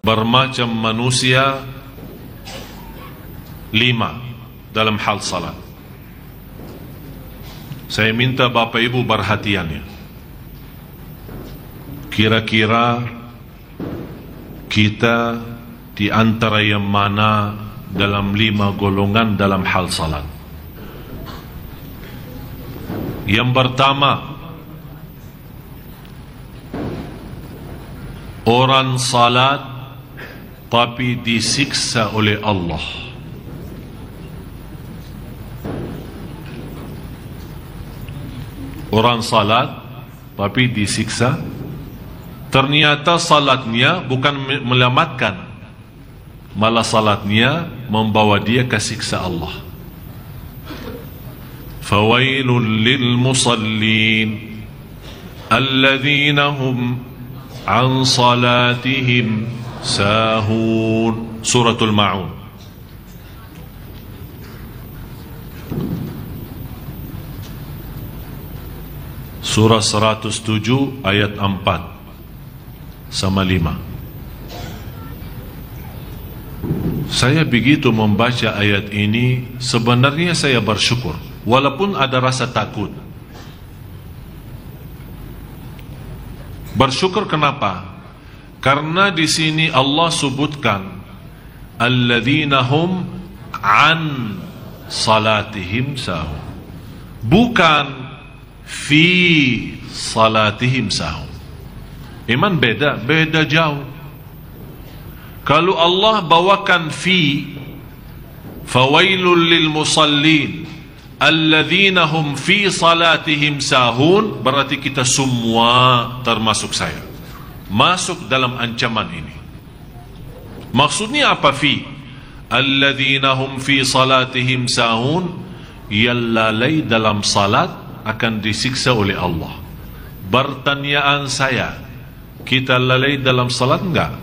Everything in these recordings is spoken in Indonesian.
bermacam manusia 5 dalam hal salat. Saya minta Bapak Ibu perhatiannya. Kira-kira kita di antara yang mana dalam 5 golongan dalam hal salat? Yang pertama, orang salat tapi disiksa oleh Allah. Orang salat tapi disiksa. Ternyata salatnya bukan menyelamatkan, malah salatnya membawa dia ke siksa Allah. Fawailul lil musallin alladzina hum an salatihim sahun. Suratul Ma'un. Surah 107 ayat 4 sama 5. Saya begitu membaca ayat ini, sebenarnya saya bersyukur, walaupun ada rasa takut. Bersyukur kenapa? Karena di sini Allah sebutkan alladzina hum an salatihim sahun, bukan fi salatihim sahun. Iman beda jauh. Kalau Allah bawakan fi, fawailul lil musallin alladzina hum fi salatihim sahun, berarti kita semua termasuk saya masuk dalam ancaman ini. Maksudnya apa fi? Alladzina hum fi salatihim sahun, yang lalai dalam salat akan disiksa oleh Allah. Pertanyaan saya, kita lalai dalam salat enggak?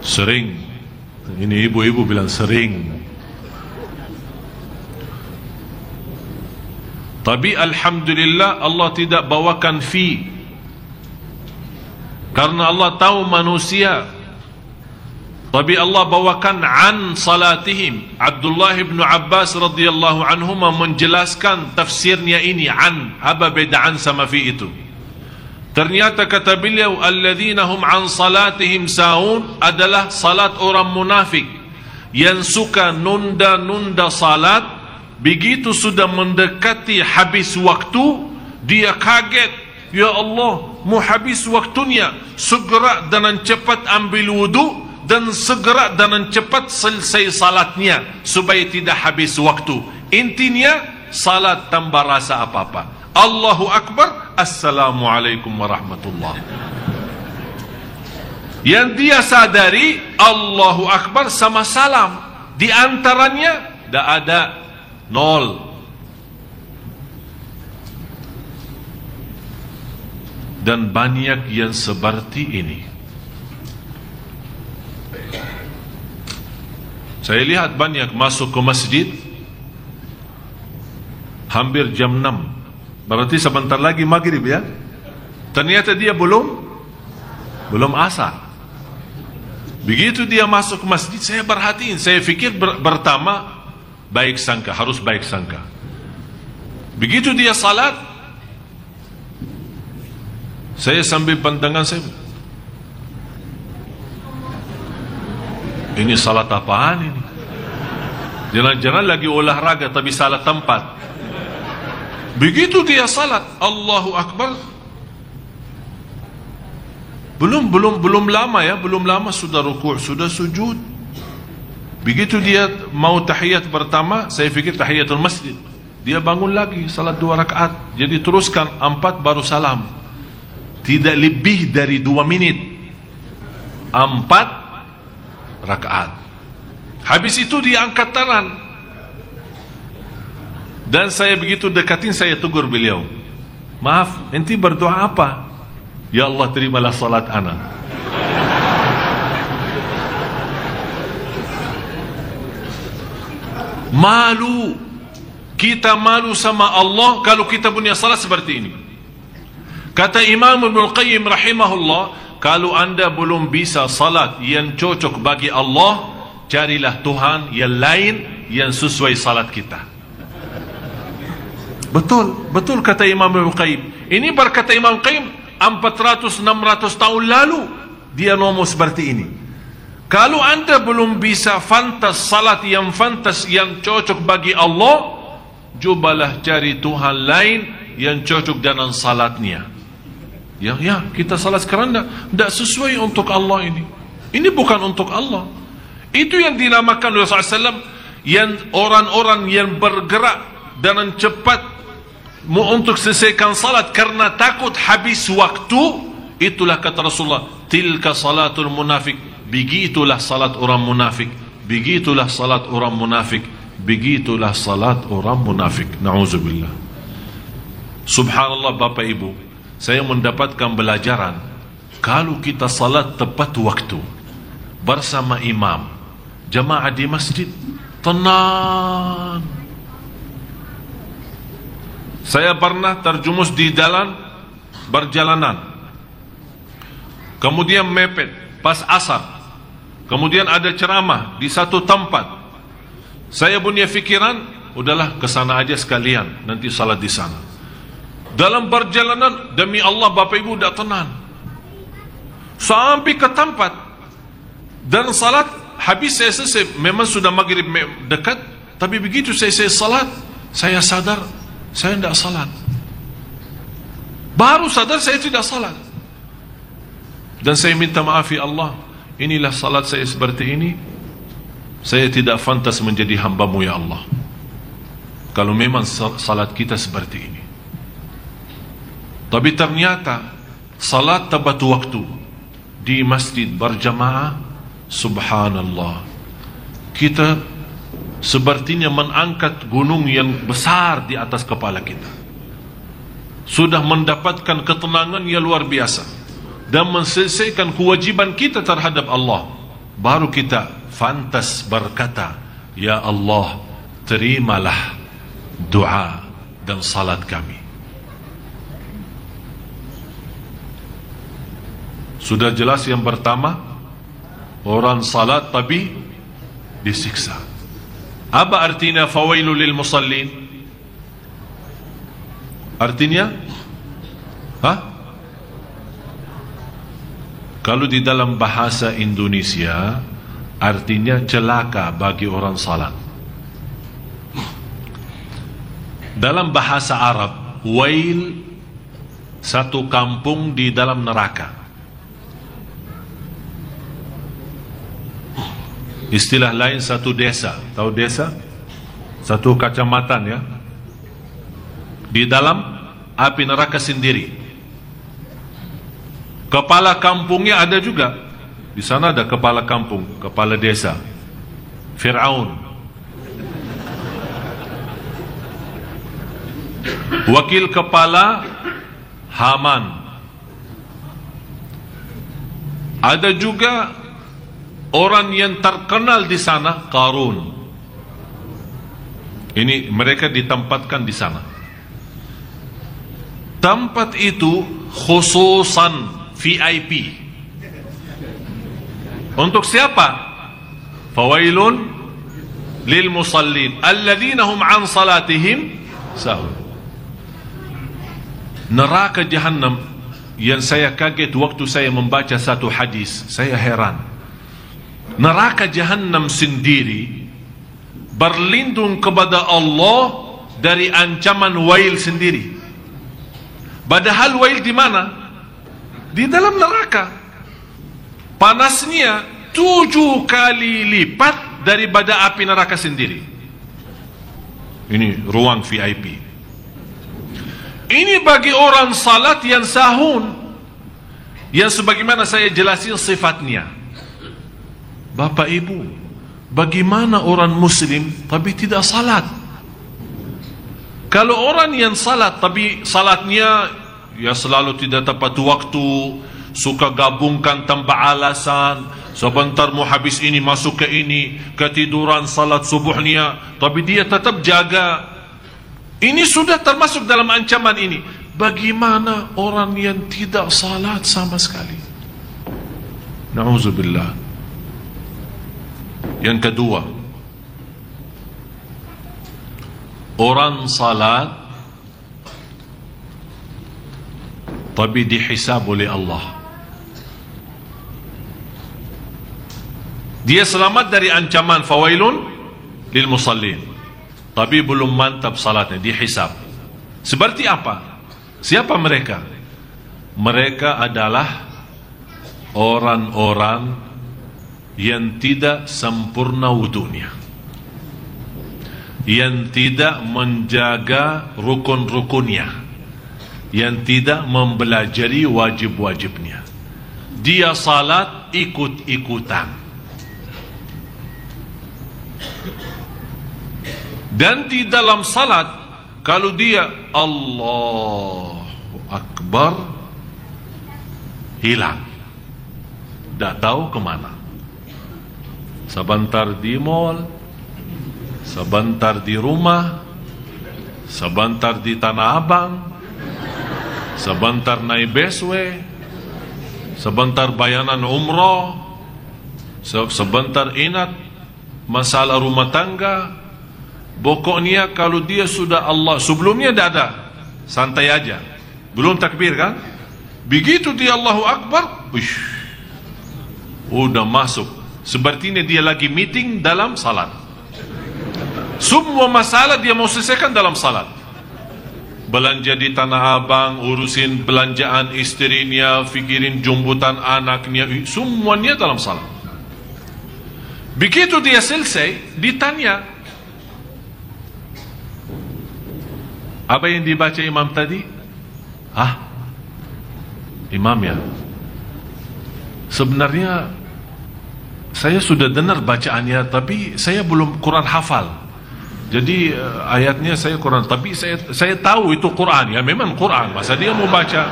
Sering. Ini ibu-ibu bilang sering. Tapi alhamdulillah Allah tidak bawakan fi, karena Allah tahu manusia. Tapi Allah bawakan an salatihim. Abdullah bin Abbas radhiyallahu anhuma menjelaskan tafsirnya ini an. Apa beda an sama fi itu? Ternyata kata beliau, alladzina hum an salatihim sahun adalah salat orang munafik yang suka nunda-nunda salat. Begitu sudah mendekati habis waktu, dia kaget, ya Allah, mau habis waktunya, segera dan cepat ambil wudu dan segera dan cepat selesai salatnya supaya tidak habis waktu. Intinya salat tanpa rasa apa-apa. Allahu Akbar, Assalamualaikum warahmatullahi. Yang dia sadari Allahu Akbar sama salam, di antaranya tidak ada, nol. Dan banyak yang seperti ini. Saya lihat banyak masuk ke masjid hampir jam 6, berarti sebentar lagi maghrib ya. Ternyata dia belum asar. Begitu dia masuk ke masjid, saya perhatiin, saya fikir pertama baik sangka, harus baik sangka. Begitu dia salat, saya sambil pandangan saya, ini salat apaan ini? Jangan-jangan lagi olahraga tapi salah tempat. Begitu dia salat, Allahu Akbar, belum lama ya, belum lama sudah ruku', sudah sujud. Begitu dia mau tahiyat pertama, saya fikir tahiyatul masjid, dia bangun lagi salat 2 rakaat. Jadi teruskan 4 baru salam. Tidak lebih dari 2 menit, 4 rakaat. Habis itu dia angkat tangan, dan saya begitu dekatin, saya tegur beliau, maaf, enti berdoa apa? Ya Allah, terimalah salat ana. Malu, kita malu sama Allah kalau kita punya salat seperti ini. Kata Imam Ibn Qayyim rahimahullah, kalau anda belum bisa salat yang cocok bagi Allah, carilah Tuhan yang lain yang sesuai salat kita. Betul kata Imam Ibn Qayyim. Ini berkata Imam Qayyim 400-600 tahun lalu dia ngomong seperti ini. Kalau anda belum bisa fantas salat yang fantas yang cocok bagi Allah, cobalah cari Tuhan lain yang cocok dengan salatnya. Ya, kita salat sekarang tidak sesuai untuk Allah ini. Ini bukan untuk Allah. Itu yang dinamakan oleh Rasulullah SAW, yang orang-orang yang bergerak dengan cepat untuk selesaikan salat karena takut habis waktu. Itulah kata Rasulullah, tilka salatul munafik. Begitulah salat orang munafik. Begitulah salat orang munafik. Begitulah salat orang munafik. Na'udzubillah. Subhanallah Bapak Ibu, saya mendapatkan belajaran, kalau kita salat tepat waktu bersama imam, jamaah di masjid, tenang. Saya pernah terjumus di jalan berjalanan, kemudian mepet pas asar, kemudian ada ceramah di satu tempat. Saya punya fikiran, udahlah kesana aja sekalian, nanti salat di sana. Dalam perjalanan, demi Allah Bapak Ibu tidak tenang, sampai ke tempat dan salat habis. Saya selesai, memang sudah maghrib dekat, tapi begitu saya salat, saya sadar saya tidak salat. Baru sadar saya tidak salat, dan saya minta maaf ya Allah, inilah salat saya seperti ini. Saya tidak pantas menjadi hamba-Mu ya Allah, kalau memang salat kita seperti ini. Tapi ternyata salat tepat waktu di masjid berjamaah, subhanallah, kita sepertinya mengangkat gunung yang besar di atas kepala kita. Sudah mendapatkan ketenangan yang luar biasa dan menyelesaikan kewajiban kita terhadap Allah. Baru kita fantas berkata, ya Allah, terimalah doa dan salat kami. Sudah jelas yang pertama, orang salat tapi disiksa. Apa artinya fawailu lil musallin? Artinya kalau di dalam bahasa Indonesia artinya celaka bagi orang salat. Dalam bahasa Arab, wail satu kampung di dalam neraka. Istilah lain satu desa. Tahu desa? Satu kecamatan ya, di dalam api neraka sendiri. Kepala kampungnya ada juga. Di sana ada kepala kampung, kepala desa, Fir'aun. Wakil kepala Haman. Ada juga orang yang terkenal di sana, Qarun. Ini mereka ditempatkan di sana. Tempat itu khususan VIP. Untuk siapa? Fawailun lil musallin alladzina hum an salatihim sahun. Neraka Jahannam yang saya kaget waktu saya membaca satu hadis, saya heran. Neraka Jahannam sendiri berlindung kepada Allah dari ancaman wail sendiri. Padahal wail di mana? Di dalam neraka. Panasnya 7 kali lipat daripada api neraka sendiri. Ini ruang VIP. Ini bagi orang salat yang sahun, yang sebagaimana saya jelasin sifatnya. Bapak Ibu, bagaimana orang muslim tapi tidak salat? Kalau orang yang salat tapi salatnya ya selalu tidak tepat waktu, suka gabungkan tanpa alasan, sebentar mau habis ini masuk ke ini, ketiduran salat subuhnya, tapi dia tetap jaga, ini sudah termasuk dalam ancaman ini. bagaimana orang yang tidak salat sama sekali? Na'udzubillah. Yang kedua, orang salat tapi dihisab oleh Allah. Dia selamat dari ancaman fawailun lil musallin, tapi belum mantap salatnya, dihisab. Seperti apa? Siapa mereka? Mereka adalah orang-orang yang tidak sempurna wudunya, yang tidak menjaga rukun-rukunnya, yang tidak mempelajari wajib-wajibnya. Dia salat ikut-ikutan, dan di dalam salat kalau dia Allahu Akbar, hilang, tak tahu kemana. Sebentar di mall, sebentar di rumah, sebentar di Tanah Abang, sebentar naik busway, sebentar bayanan umroh, sebentar ingat masalah rumah tangga. Pokoknya kalau dia sudah Allah, sebelumnya dah ada, santai aja, belum takbir kan? Begitu dia Allahu Akbar, udah masuk. Sepertinya dia lagi meeting dalam salat. Semua masalah dia mau selesaikan dalam salat. Belanja di Tanah Abang, urusin belanjaan istrinya, fikirin jemputan anaknya, semuanya dalam salat. Begitu dia selesai, ditanya, apa yang dibaca imam tadi? Imam ya, sebenarnya saya sudah dengar bacaannya, tapi saya belum Quran hafal. Jadi ayatnya saya Quran, tapi saya tahu itu Quran. Ya memang Quran, masa dia mau baca?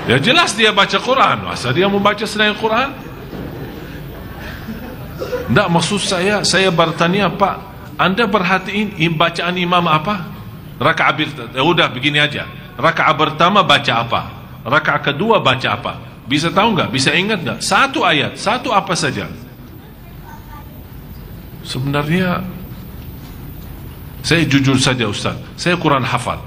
Ya jelas dia baca Quran, masa dia mau baca selain Quran? Tidak, maksud saya bertanya, Pak, Anda perhatiin bacaan imam apa? Rakaat, udah begini aja. Rakaat pertama baca apa? Rakaat kedua baca apa? Bisa tahu nggak? Bisa ingat nggak? Satu ayat, satu apa saja. Sebenarnya saya jujur saja Ustaz, saya Quran hafal.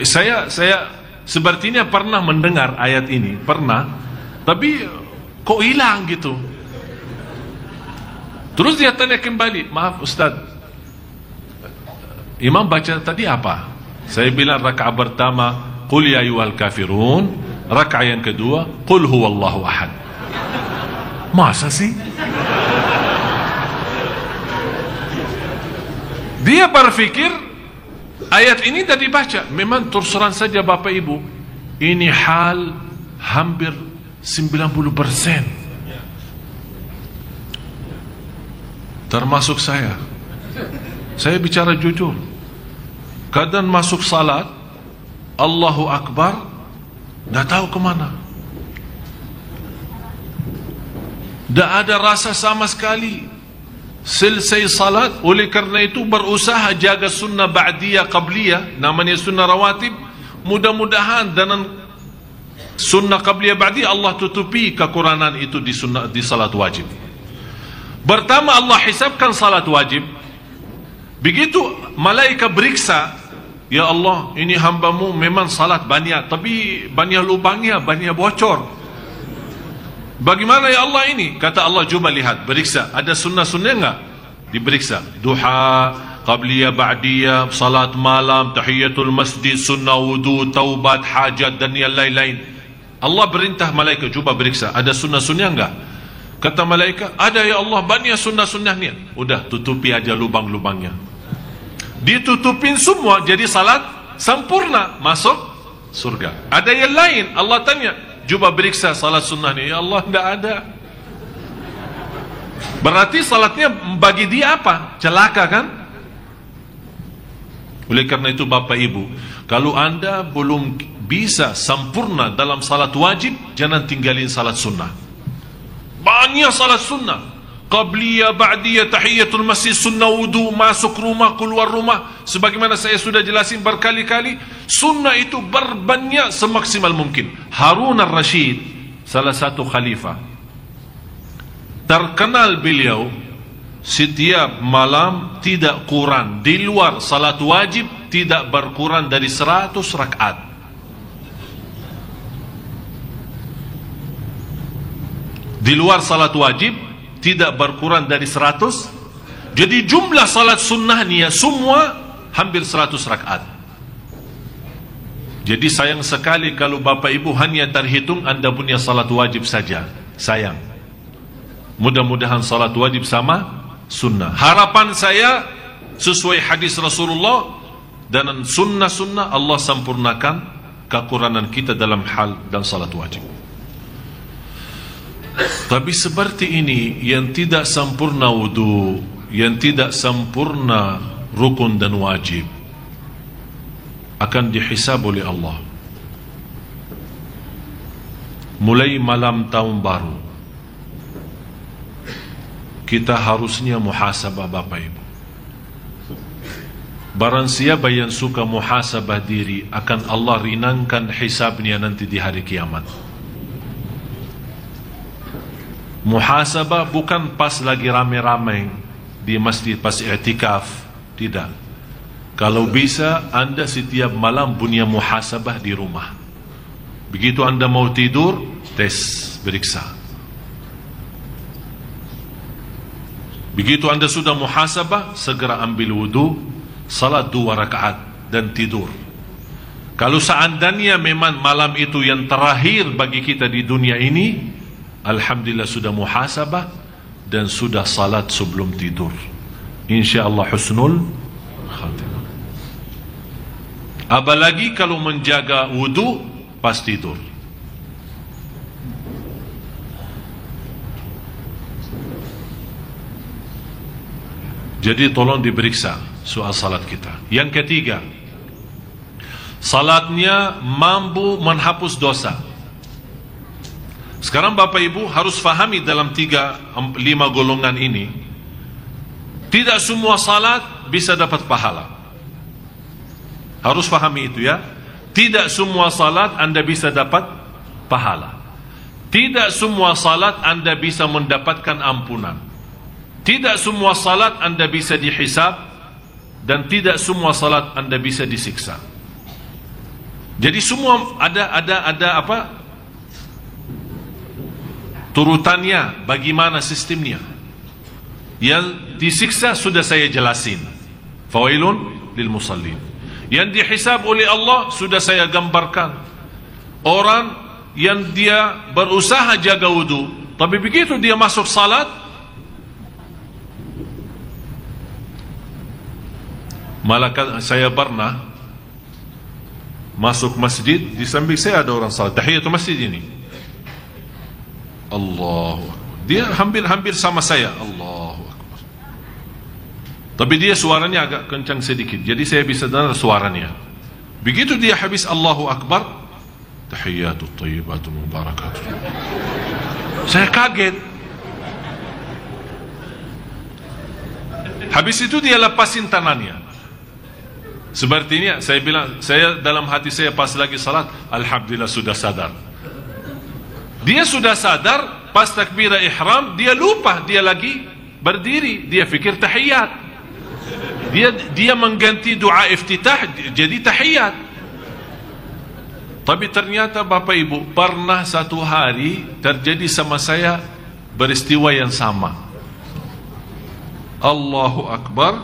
Saya sepertinya pernah mendengar ayat ini, pernah, tapi kok hilang gitu. Terus dia tanya kembali, maaf Ustaz, imam baca tadi apa? Saya bilang rakaat pertama qul ya ayyuhal kafirun, rakaat yang kedua qul huwallahu ahad. Masa sih? Dia berfikir ayat ini tadi baca. Memang terserah saja Bapak Ibu, ini hal hampir 90%, termasuk saya. Saya bicara jujur, kadang masuk salat Allahu Akbar, dah tahu kemana, dah ada rasa sama sekali. Selesai salat, oleh kerana itu berusaha jaga sunnah ba'diyah qabliyah, namanya sunnah rawatib. Mudah-mudahan dengan sunnah qabliyah ba'diyah Allah tutupi kekurangan itu di sunnah, di salat wajib. Pertama Allah hisabkan salat wajib. Begitu malaikat beriksa, ya Allah, ini hambamu memang salat banyak, tapi banyak lubangnya, banyak bocor. Bagaimana ya Allah ini? Kata Allah, coba lihat, beriksa, ada sunnah-sunnah enggak? Diperiksa, duha, qabliyah, ba'diyah, salat malam, tahiyatul masjid, sunnah wudu, taubat, hajat, dan yang lain-lain. Allah perintah malaikat, coba beriksa, ada sunnah-sunnah enggak? Kata malaikat, ada ya Allah, banyak sunnah-sunnahnya. Udah, tutupi aja lubang-lubangnya. Ditutupin semua, jadi salat sempurna, masuk surga. Ada yang lain, Allah tanya, coba beriksa salat sunnahnya. Ya Allah, tidak ada. Berarti salatnya bagi dia apa? Celaka kan? Oleh karena itu Bapak Ibu, kalau anda belum bisa sempurna dalam salat wajib, jangan tinggalin salat sunnah. Banyak salat sunnah, qabliyah, ba'diyah, tahiyatul masjid, sunnah wudu, masuk rumah, keluar rumah. Sebagaimana saya sudah jelasin berkali-kali, sunnah itu berbanyak semaksimal mungkin. Harun al-Rashid, salah satu khalifah, terkenal beliau setiap malam tidak kurang, di luar salat wajib tidak berkurang dari 100 rakaat. Di luar salat wajib tidak berkurang dari 100. Jadi jumlah salat sunnahnya semua hampir 100 rakaat. Jadi sayang sekali kalau Bapak Ibu hanya terhitung Anda punya salat wajib saja. Sayang. Mudah-mudahan salat wajib sama sunnah. Harapan saya sesuai hadis Rasulullah dan sunnah-sunnah, Allah sempurnakan kekurangan kita dalam hal dan salat wajib. Tapi seperti ini, yang tidak sempurna wudu, yang tidak sempurna rukun dan wajib, akan dihisab oleh Allah. Mulai malam tahun baru, kita harusnya muhasabah Bapak Ibu. Barang siapa yang suka muhasabah diri, akan Allah ringankan hisabnya nanti di hari kiamat. Muhasabah bukan pas lagi rame-rame di masjid pas i'tikaf, tidak. Kalau bisa Anda setiap malam punya muhasabah di rumah. Begitu Anda mau tidur, tes, periksa. Begitu Anda sudah muhasabah, segera ambil wudu, salat 2 rakaat dan tidur. Kalau seandainya memang malam itu yang terakhir bagi kita di dunia ini, alhamdulillah sudah muhasabah dan sudah salat sebelum tidur. InsyaAllah husnul khatimah. Apalagi kalau menjaga wudu pas tidur. Jadi tolong diperiksa soal salat kita. Yang ketiga, salatnya mampu menghapus dosa. Sekarang Bapak Ibu harus fahami dalam 3-5 golongan ini, tidak semua salat bisa dapat pahala. Harus fahami itu ya. Tidak semua salat Anda bisa dapat pahala. Tidak semua salat Anda bisa mendapatkan ampunan. Tidak semua salat Anda bisa dihisab, dan tidak semua salat Anda bisa disiksa. Jadi semua ada apa? Turutannya, bagaimana sistemnya. Yang disiksa sudah saya jelasin, fawailun lil musallin. Yang dihisab oleh Allah sudah saya gambarkan. Orang yang dia berusaha jaga wudu, tapi begitu dia masuk salat, malah saya pernah masuk masjid, di samping saya ada orang salat tahiyatul masjid ini. Allahu Akbar. Dia hampir sama saya. Allahu Akbar. Tapi dia suaranya agak kencang sedikit, jadi saya bisa dengar suaranya. Begitu dia habis Allahu Akbar, tahiyatut thayyibatun mubarakatuh, saya kaget. Habis itu dia lepasin tangannya. Sepertinya saya bilang, saya dalam hati saya pas lagi salat, alhamdulillah sudah sadar. Dia sudah sadar, pas takbirah ihram dia lupa, dia lagi berdiri, dia fikir tahiyat. Dia mengganti doa iftitah jadi tahiyat. Tapi ternyata Bapak Ibu, pernah satu hari terjadi sama saya peristiwa yang sama. Allahu Akbar,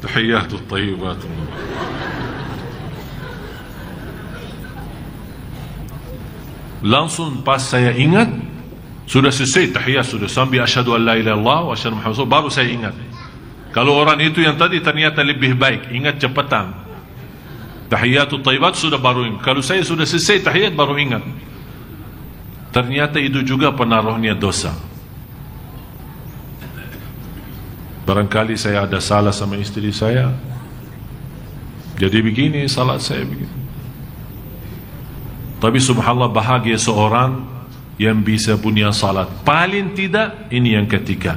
tahiyatut thayyibatun. Langsung pas saya ingat, sudah selesai tahiyat, sudah sambil asyhadu an la ilaha illallah wa asyhadu Muhammad rasulullah, baru saya ingat. Kalau orang itu yang tadi ternyata lebih baik, ingat cepatan. Tahiyatut thayyibat sudah baru ingat. Kalau saya sudah selesai tahiyat baru ingat. Ternyata itu juga penaruhnya dosa. Barangkali saya ada salah sama istri saya, jadi begini salat saya begini. Tapi subhanallah, bahagia seorang yang bisa punya salat. Paling tidak ini yang ketiga,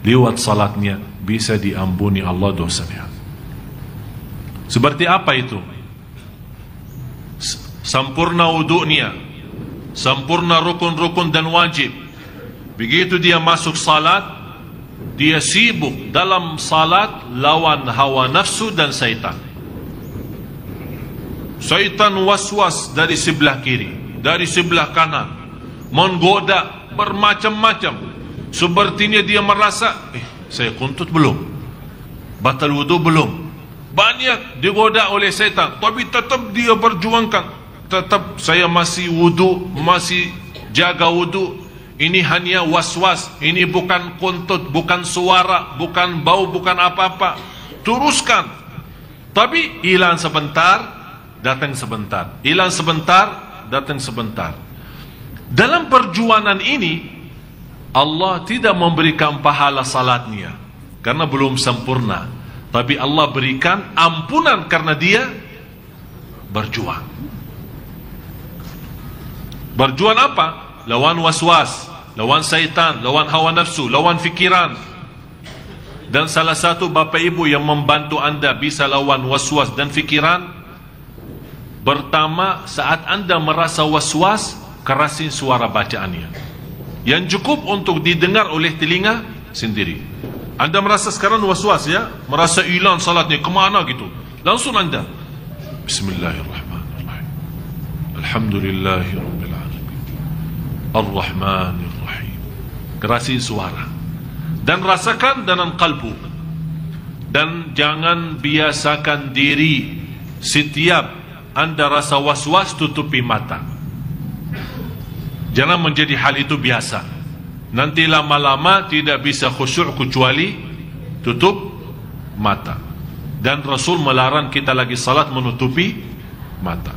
lewat salatnya bisa diampuni Allah dosanya. Seperti apa itu? Sempurna wudu'nya, sempurna rukun-rukun dan wajib. Begitu dia masuk salat, dia sibuk dalam salat lawan hawa nafsu dan syaitan. Syaitan waswas dari sebelah kiri, dari sebelah kanan, menggoda bermacam-macam. Sepertinya dia merasa, saya kuntut belum, batal wudu belum. Banyak digoda oleh syaitan, tapi tetap dia berjuangkan. Tetap saya masih wudu, masih jaga wudu. Ini hanya waswas, ini bukan kuntut, bukan suara, bukan bau, bukan apa-apa. Teruskan. Tapi hilang sebentar, datang sebentar. Hilang sebentar, datang sebentar. Dalam perjuangan ini, Allah tidak memberikan pahala salatnya karena belum sempurna, tapi Allah berikan ampunan karena dia berjuang. Berjuang apa? Lawan waswas, lawan syaitan, lawan hawa nafsu, lawan fikiran. Dan salah satu Bapak Ibu yang membantu anda bisa lawan waswas dan fikiran, pertama, saat anda merasa waswas, kerasin suara bacaannya yang cukup untuk didengar oleh telinga sendiri. Anda merasa sekarang waswas ya, merasa hilang salatnya, kemana gitu, langsung anda Bismillahirrahmanirrahim, Alhamdulillahirabbil alamin, Ar-Rahmanir-Rahim. Kerasin suara dan rasakan dalam kalbu. Dan jangan biasakan diri setiap anda rasa waswas tutupi mata. Jangan menjadi hal itu biasa. Nanti lama-lama tidak bisa khusyuk kecuali tutup mata. Dan Rasul melarang kita lagi salat menutupi mata.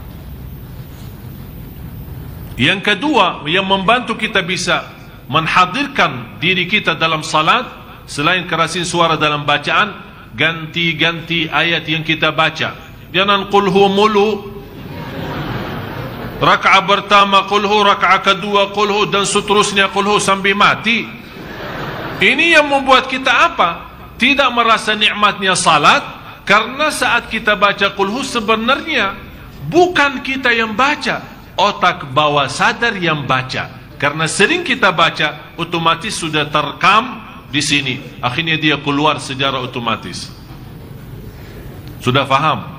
Yang kedua, yang membantu kita bisa menghadirkan diri kita dalam salat, selain kerasin suara dalam bacaan, ganti-ganti ayat yang kita baca. Jangan qulhu mulu, rakaat pertama qulhu, rakaat kedua qulhu, dan seterusnya qulhu sampai mati. Ini yang membuat kita apa? Tidak merasa nikmatnya salat, karena saat kita baca qulhu sebenarnya bukan kita yang baca, otak bawah sadar yang baca. Karena sering kita baca, otomatis sudah terekam di sini. Akhirnya dia keluar secara otomatis. Sudah faham?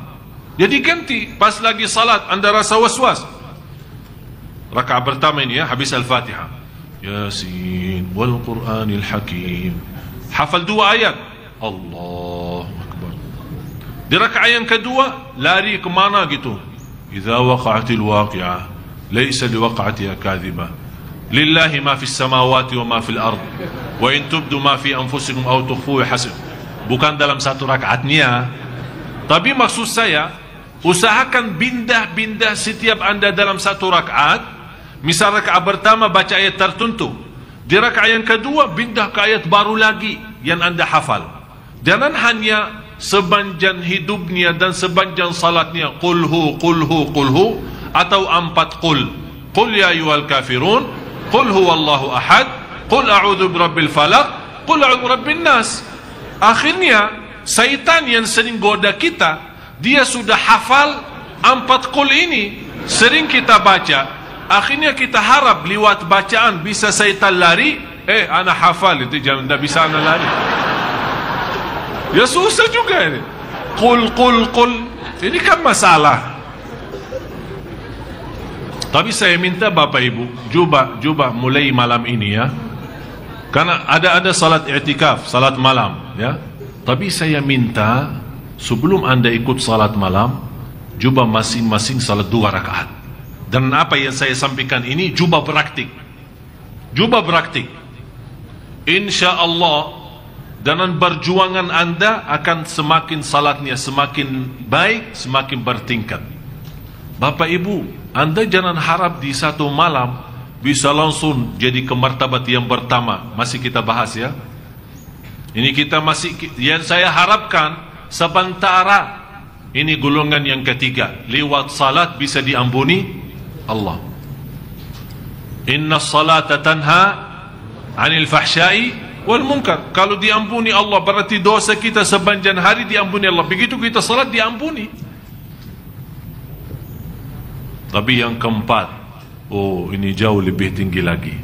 Jadi ganti, pas lagi salat anda rasa waswas, rakaat pertama ini ya, habis Al-Fatihah, Yasin wal Qur'anil Hakim, hafal 2 ayat, Allahu Akbar. Di rakaat yang kedua lari kemana gitu, Idza waqa'atil waqi'ah laysa liwaqa'atiha kadhibah, lillahi ma fis samawati wa ma fil ard, wa in tubdu ma fi anfusikum aw tukhfuhu hasib. Bukan dalam satu rakaatnya, tapi maksud saya, usahakan pindah-pindah setiap anda dalam satu rakaat. Misal rakaat pertama baca ayat tertentu, di rakaat yang kedua pindah ke ayat baru lagi yang anda hafal. Jangan hanya sepanjang hidupnya dan sepanjang salatnya qulhu qulhu qulhu, atau 4 qul, qul ya ayyuhal kafirun, qul huwallahu ahad, qul a'udzu birabbil falaq, qul a'udzu birabbin nas. Akhirnya syaitan yang sering goda kita, dia sudah hafal 4 qul ini, sering kita baca. Akhirnya kita harap lewat bacaan bisa syaitan lari. Ana hafal itu, jangan bisa ana lari. Ya susah juga ini. Qul. Ini kan masalah. Tapi saya minta Bapak Ibu cuba mulai malam ini ya. Karena ada salat i'tikaf, salat malam ya. Tapi saya minta sebelum anda ikut salat malam, cuba masing-masing salat 2 rakaat. Dan apa yang saya sampaikan ini cuba praktik. Insya Allah dengan perjuangan anda akan semakin salatnya semakin baik, semakin bertingkat. Bapak Ibu, anda jangan harap di satu malam bisa langsung jadi ke martabat yang pertama. Masih kita bahas ya. Ini kita masih, yang saya harapkan sementara ini golongan yang ketiga, lewat salat bisa diampuni Allah. Inna salata tanha anil fahsyai wal munkar. Kalau diampuni Allah, berarti dosa kita sepanjang hari diampuni Allah. Begitu kita salat, diampuni. Tapi yang keempat, oh ini jauh lebih tinggi lagi.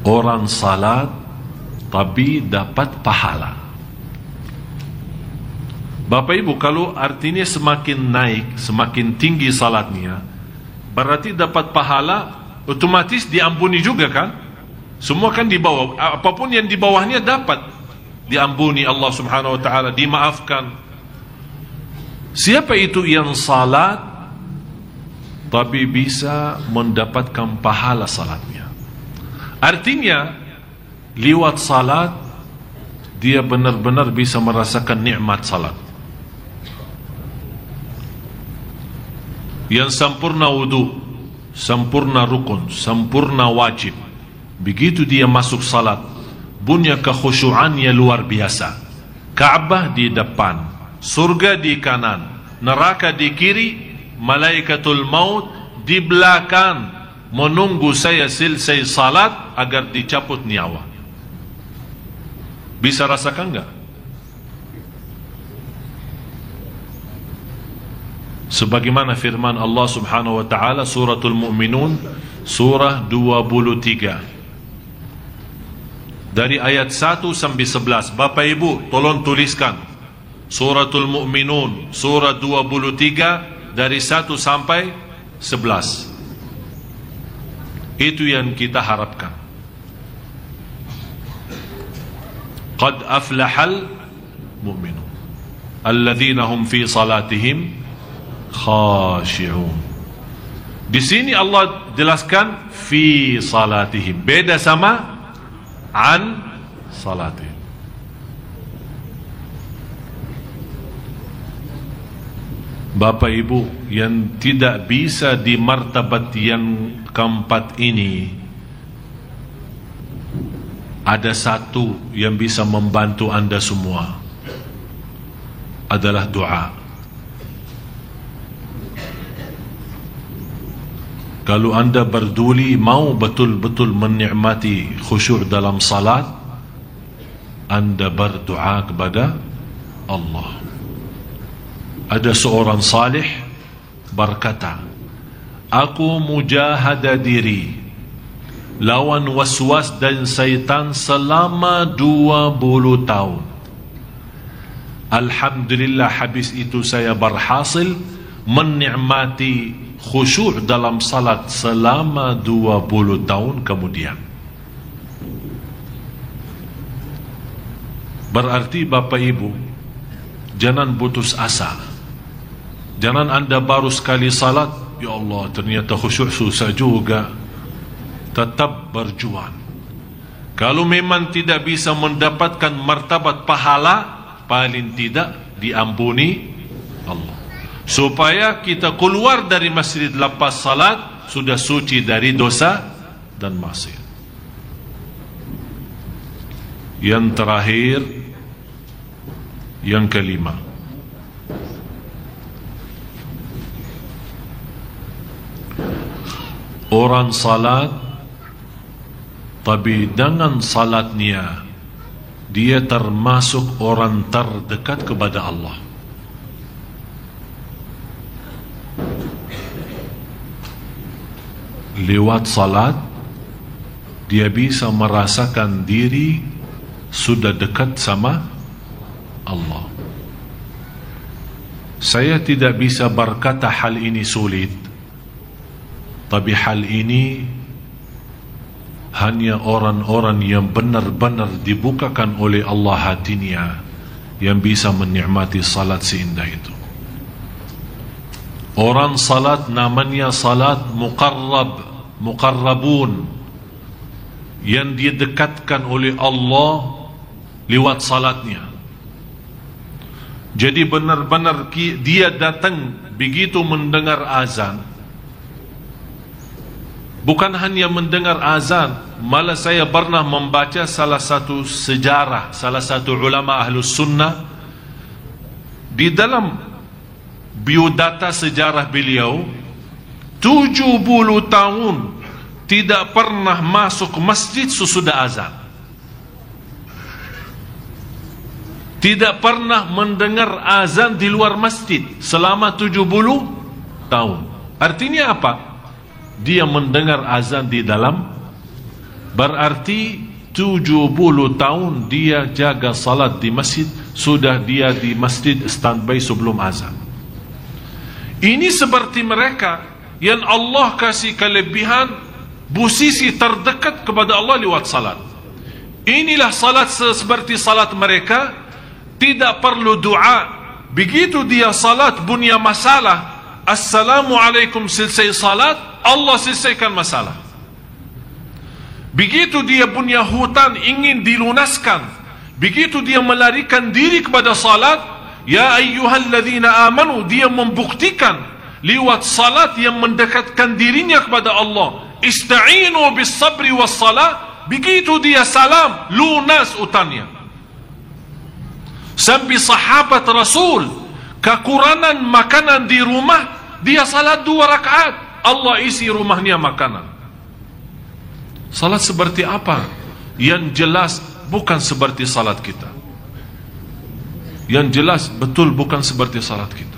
Orang salat tapi dapat pahala. Bapak Ibu, kalau artinya semakin naik, semakin tinggi salatnya, berarti dapat pahala, otomatis diampuni juga kan? Semua kan di bawah, apapun yang di bawahnya dapat diampuni Allah Subhanahu wa taala, dimaafkan. Siapa itu yang salat tapi bisa mendapatkan pahala salatnya? Artinya lewat salat dia benar-benar bisa merasakan nikmat salat. Yang sempurna wudu, sempurna rukun, sempurna wajib. Begitu dia masuk salat, punya kekhusyuannya luar biasa. Ka'bah di depan, surga di kanan, neraka di kiri, malaikatul maut di belakang, menunggu saya selesai salat agar dicabut nyawa. Bisa rasakan enggak? Sebagaimana firman Allah Subhanahu wa taala suratul Mu'minun surah 23 dari ayat 1 sampai 11. Bapak Ibu tolong tuliskan suratul Mu'minun surah 23 dari 1 sampai 11. Itu yang kita harapkan. Qad aflahal mu'minun alladzina hum fi salatihim khashi'un. Di sini Allah jelaskan fi salatihim, beda sama an salatihim. Bapak Ibu, yang tidak bisa di martabat yang keempat ini, ada satu yang bisa membantu anda semua, adalah doa. Kalau anda berduli, mau betul-betul menikmati khusyuk dalam salat, anda berdoa kepada Allah. Ada seorang salih berkata, aku mujahada diri lawan waswas dan syaitan selama 20 tahun. Alhamdulillah, habis itu saya berhasil menikmati khusyuk dalam salat selama 20 tahun kemudian. Berarti Bapak Ibu, jangan putus asa. Jangan anda baru sekali salat, ya Allah ternyata khusyuk susah juga. Tetap berjuang. Kalau memang tidak bisa mendapatkan martabat pahala, paling tidak diampuni Allah. Supaya kita keluar dari masjid lepas salat sudah suci dari dosa dan maksiat. Yang terakhir, yang kelima, orang salat tapi dengan salatnya dia termasuk orang terdekat kepada Allah. Lewat salat dia bisa merasakan diri sudah dekat sama Allah. Saya tidak bisa berkata hal ini sulit, tapi hal ini hanya orang-orang yang benar-benar dibukakan oleh Allah hatinya yang bisa menikmati salat seindah itu. Orang salat namanya salat muqarrabun, yang didekatkan oleh Allah lewat salatnya. Jadi benar-benar dia datang begitu mendengar azan, bukan hanya mendengar azan, malah saya pernah membaca salah satu sejarah, salah satu ulama ahlus sunnah, di dalam biodata sejarah beliau, 70 tahun tidak pernah masuk masjid sesudah azan, tidak pernah mendengar azan di luar masjid selama 70 tahun. Artinya apa? Dia mendengar azan di dalam, berarti 70 tahun dia jaga salat di masjid. Sudah dia di masjid standby sebelum azan. Ini seperti mereka yang Allah kasih kelebihan posisi terdekat kepada Allah lewat salat. Inilah salat seperti salat mereka, tidak perlu doa. Begitu dia salat punya masalah, Assalamualaikum, selesai salat, Allah selesaikan masalah. Begitu dia punya hutang ingin dilunaskan, begitu dia melarikan diri kepada salat, ya ayyuhalladzina amanu, dia membuktikan lewat salat yang mendekatkan dirinya kepada Allah. Ista'inu bis sabri was salat. Begitu dia salam, lunas utangnya. Sampai sahabat Rasul kekurangan makanan di rumah, dia salat 2 rakaat, Allah isi rumahnya makanan. Salat seperti apa? Yang jelas bukan seperti salat kita. Yang jelas betul bukan seperti salat kita.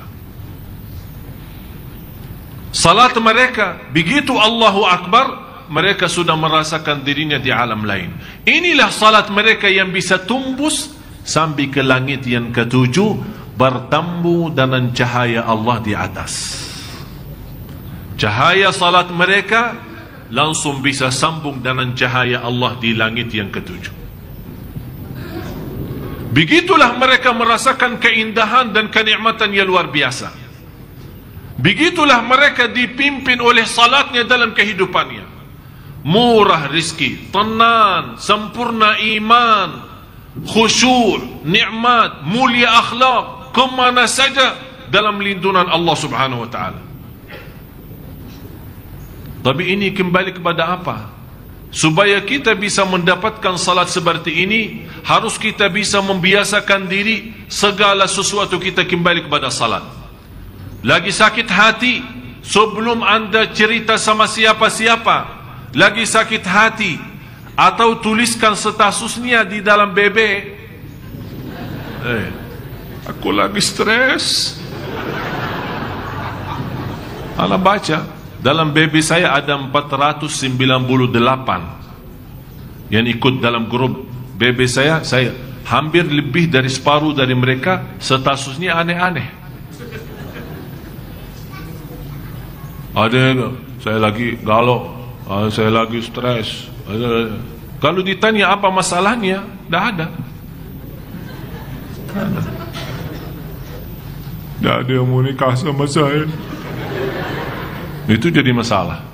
Salat mereka, begitu Allahu Akbar, mereka sudah merasakan dirinya di alam lain. Inilah salat mereka yang bisa tembus sampai ke langit yang ke-7, bertemu dengan cahaya Allah di atas. Cahaya salat mereka langsung bisa sambung dengan cahaya Allah di langit yang ke-7. Begitulah mereka merasakan keindahan dan kenikmatan yang luar biasa. Begitulah mereka dipimpin oleh salatnya dalam kehidupannya. Murah rizki, tenang, sempurna iman, khusyuk, nikmat, mulia akhlak, kemana saja dalam lindungan Allah subhanahu wa ta'ala. Tapi ini kembali kepada apa? Supaya kita bisa mendapatkan salat seperti ini, harus kita bisa membiasakan diri segala sesuatu kita kembali kepada salat. Lagi sakit hati, sebelum anda cerita sama siapa-siapa, lagi sakit hati, atau tuliskan statusnya di dalam BB, aku lagi stres. Anda baca dalam BB saya ada 498 yang ikut dalam grup BB saya hampir lebih dari separuh dari mereka statusnya aneh-aneh. Ada saya lagi galau, saya lagi stres. Kalau ditanya apa masalahnya, dah ada. Dah ada yang mau nikah sama saya. Itu jadi masalah.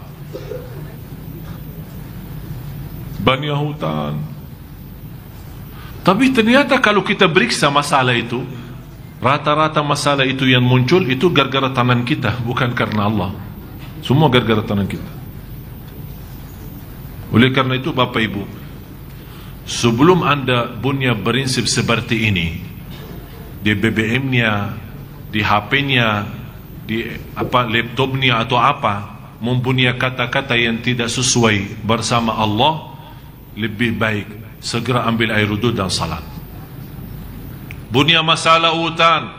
Banyak hutang. Tapi ternyata kalau kita periksa masalah itu, rata-rata masalah itu yang muncul itu gara-gara tangan kita, bukan karena Allah. Semua gara-gara tangan kita. Oleh karena itu Bapak Ibu, sebelum anda punya prinsip seperti ini, di BBM-nya, di HP-nya, di laptopnya atau apa, mempunyai kata-kata yang tidak sesuai bersama Allah, lebih baik segera ambil air wudu dan salat. Punya masalah utang,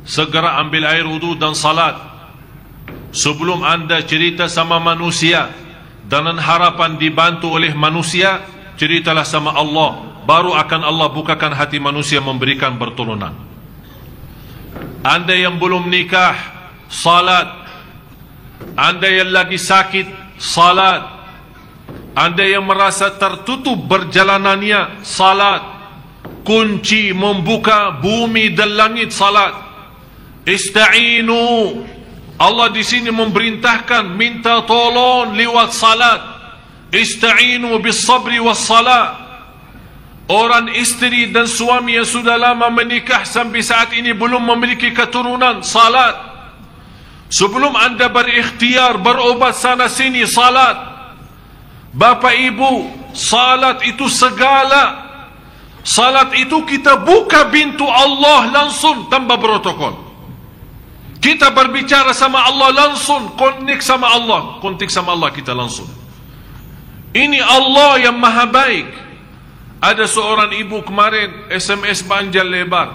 segera ambil air wudu dan salat. Sebelum anda cerita sama manusia dengan harapan dibantu oleh manusia, ceritalah sama Allah, baru akan Allah bukakan hati manusia memberikan pertolongan. Anda yang belum nikah, salat. Anda yang lagi sakit, salat. Anda yang merasa tertutup perjalanannya, salat. Kunci membuka bumi dan langit, salat. Ista'inu. Allah di sini memerintahkan minta tolong lewat salat. Ista'inu bis sabri was salat. Orang istri dan suami yang sudah lama menikah sampai saat ini belum memiliki keturunan, salat. Sebelum anda berikhtiar berobat sana sini, salat. Bapak ibu, salat itu segala. Salat itu kita buka pintu Allah langsung tanpa protokol. Kita berbicara sama Allah langsung, kontak sama Allah kita langsung. Ini Allah yang maha baik. Ada seorang ibu kemarin SMS panjang lebar,